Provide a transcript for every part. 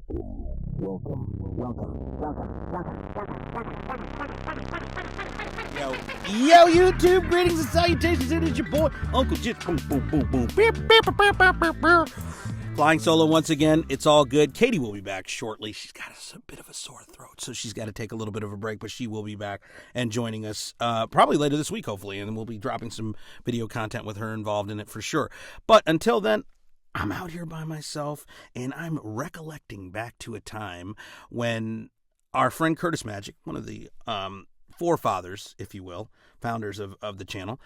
Yo, YouTube, greetings and salutations. It is your boy, Uncle Jit. Boom, boom, boom, boom. Beep, beep, beep, beep, beep, beep, beep. Flying solo once again. It's all good. Katie will be back shortly. She's got a bit of a sore throat, so she's got to take a little bit of a break, but she will be back and joining us probably later this week, hopefully, and we'll be dropping some video content with her involved in it for sure. But until then, I'm out here by myself, and I'm recollecting back to a time when our friend Curtis Magic, one of the forefathers, if you will, founders of the channel,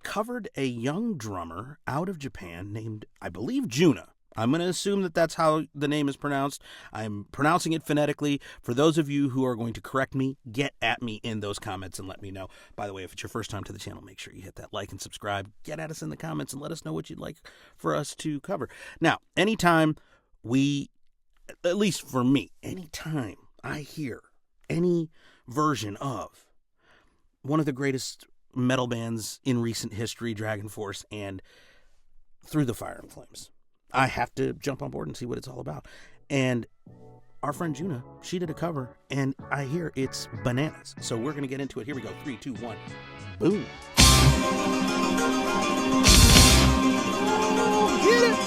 covered a young drummer out of Japan named, I believe, JUNNA. I'm going to assume that that's how the name is pronounced. I'm pronouncing it phonetically. For those of you who are going to correct me, get at me in those comments and let me know. By the way, if it's your first time to the channel, make sure you hit that like and subscribe. Get at us in the comments and let us know what you'd like for us to cover. Now, anytime at least for me, anytime I hear any version of one of the greatest metal bands in recent history, Dragonforce, and Through the Fire and Flames, I have to jump on board and see what it's all about. And our friend JUNNA, she did a cover, and I hear it's bananas. So we're going to get into it. Here we go. 3, 2, 1. Boom. Get it.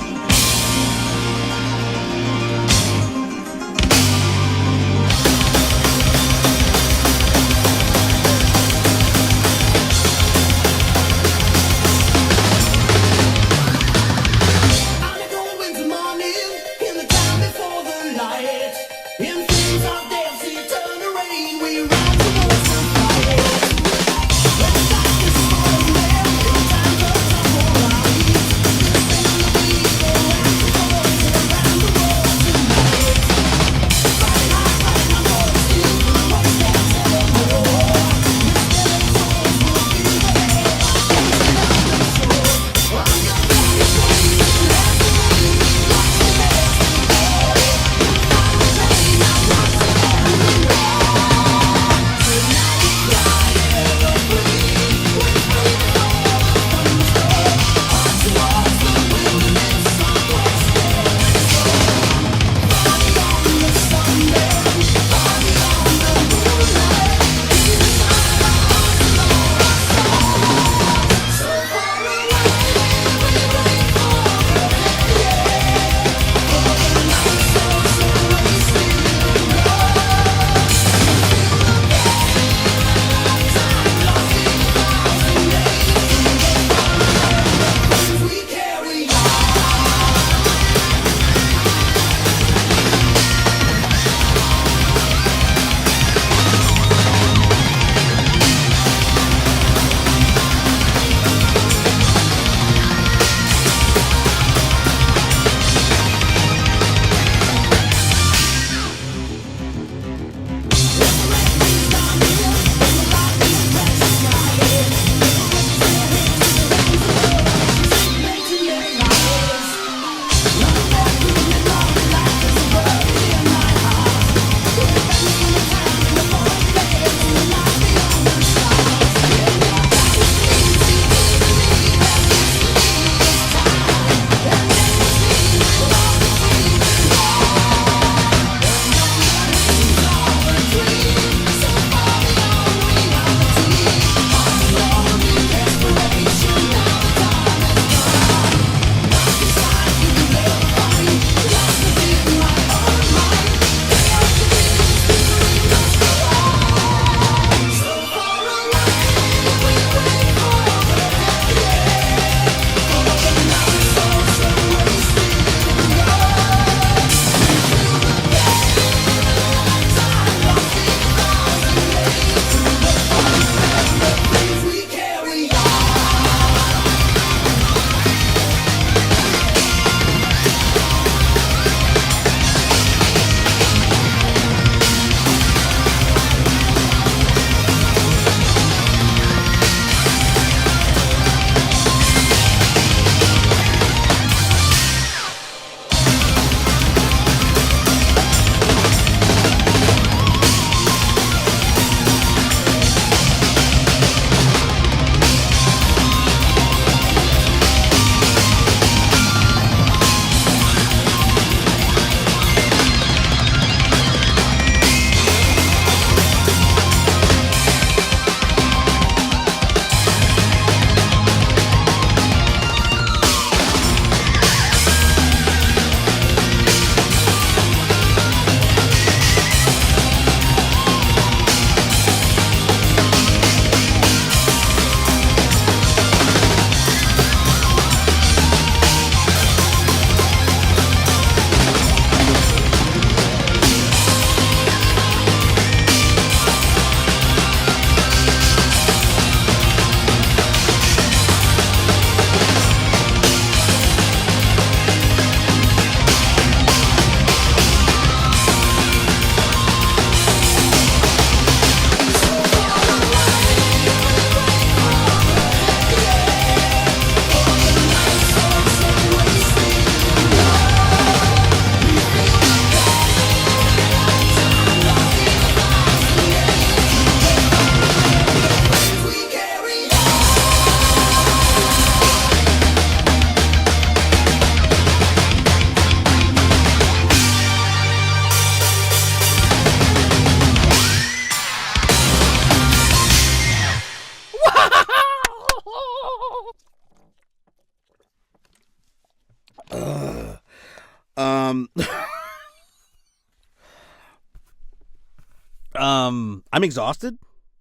I'm exhausted.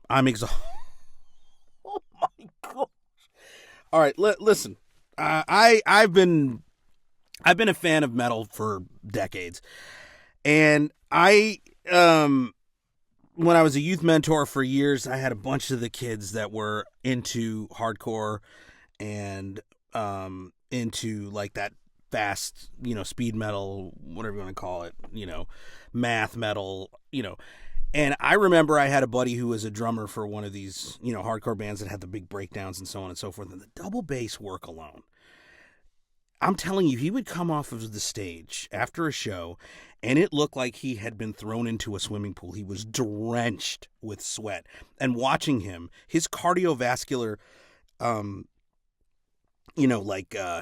Oh my god! All right, listen. I've been a fan of metal for decades, and when I was a youth mentor for years, I had a bunch of the kids that were into hardcore and into like that fast, speed metal, whatever you want to call it, math metal, And I remember I had a buddy who was a drummer for one of these, hardcore bands that had the big breakdowns and so on and so forth. And the double bass work alone, I'm telling you, he would come off of the stage after a show and it looked like he had been thrown into a swimming pool. He was drenched with sweat. And watching him, his cardiovascular,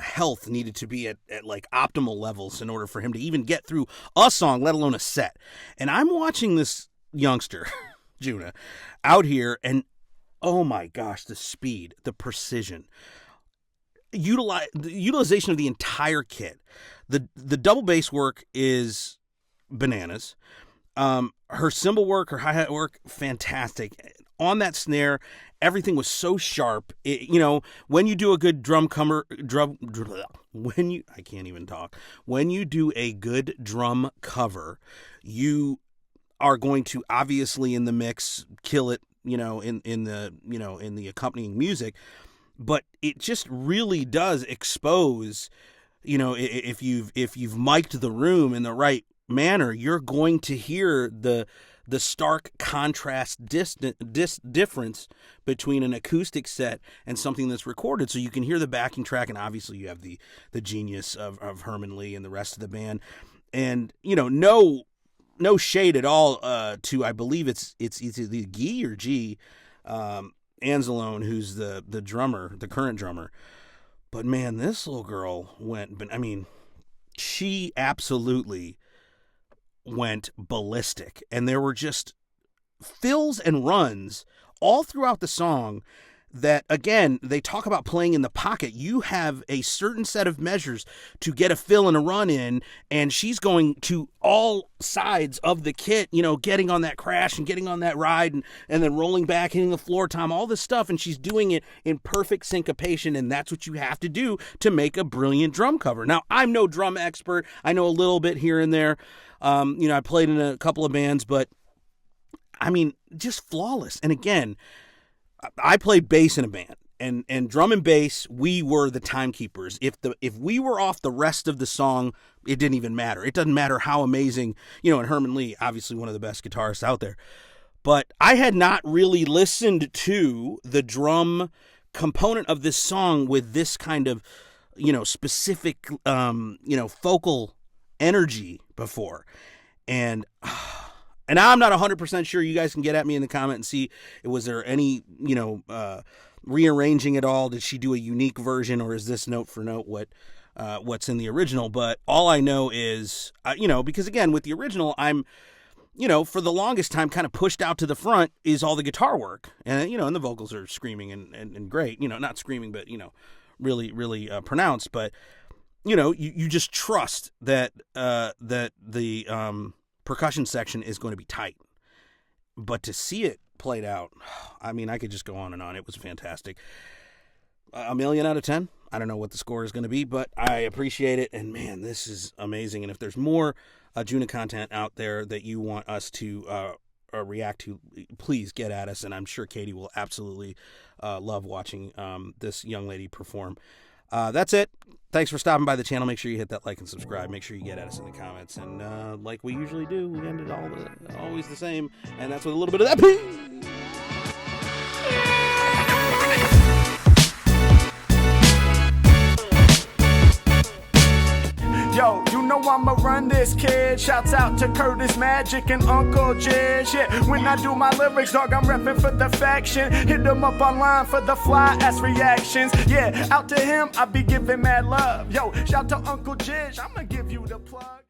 health needed to be at like optimal levels in order for him to even get through a song, let alone a set. And I'm watching this youngster, JUNNA, out here, and oh my gosh, the speed, the precision, the utilization of the entire kit. The double bass work is bananas. Her cymbal work, her hi-hat work, fantastic. On that snare, everything was so sharp. When you do a good when you do a good drum cover, you are going to obviously in the mix kill it, in the accompanying music, but it just really does expose, if you've mic'd the room in the right manner, you're going to hear the stark contrast difference between an acoustic set and something that's recorded. So you can hear the backing track, and obviously you have the genius of Herman Li and the rest of the band. And, no shade at all to, I believe it's either the Guy or G, Anzalone, who's the drummer, the current drummer. But man, this little girl she absolutely went ballistic. And there were just fills and runs all throughout the song that, again, they talk about playing in the pocket. You have a certain set of measures to get a fill and a run in, and she's going to all sides of the kit, getting on that crash and getting on that ride and then rolling back, hitting the floor tom, all this stuff, and she's doing it in perfect syncopation, and that's what you have to do to make a brilliant drum cover. Now, I'm no drum expert. I know a little bit here and there. I played in a couple of bands, but, just flawless. And again, I played bass in a band, and drum and bass, we were the timekeepers. If we were off the rest of the song, it didn't even matter. It doesn't matter how amazing, and Herman Li, obviously one of the best guitarists out there. But I had not really listened to the drum component of this song with this kind of, specific, focal energy before. And I'm not 100% sure. You guys can get at me in the comment and see, was there any, rearranging at all? Did she do a unique version, or is this note for note what's in the original? But all I know is, because again, with the original, I'm, for the longest time kind of pushed out to the front is all the guitar work. And, and the vocals are screaming and great, not screaming, but, really, really pronounced. But, you just trust that the percussion section is going to be tight. But to see it played out, I could just go on and on. It was fantastic. 1,000,000 out of 10. I don't know what the score is going to be, but I appreciate it. And man, this is amazing. And if there's more JUNNA content out there that you want us to react to, please get at us. And I'm sure Katie will absolutely love watching this young lady perform. That's it. Thanks for stopping by the channel. Make sure you hit that like and subscribe. Make sure you get at us in the comments. And like we usually do, we end it always the same. And that's with a little bit of that pee. Yo, I'ma run this, kid. Shouts out to Curtis Magic and Uncle Jizz. Yeah, when I do my lyrics, dog, I'm repping for the faction. Hit them up online for the fly ass reactions. Yeah, out to him, I be giving mad love. Yo, shout to Uncle Jizz, I'ma give you the plug.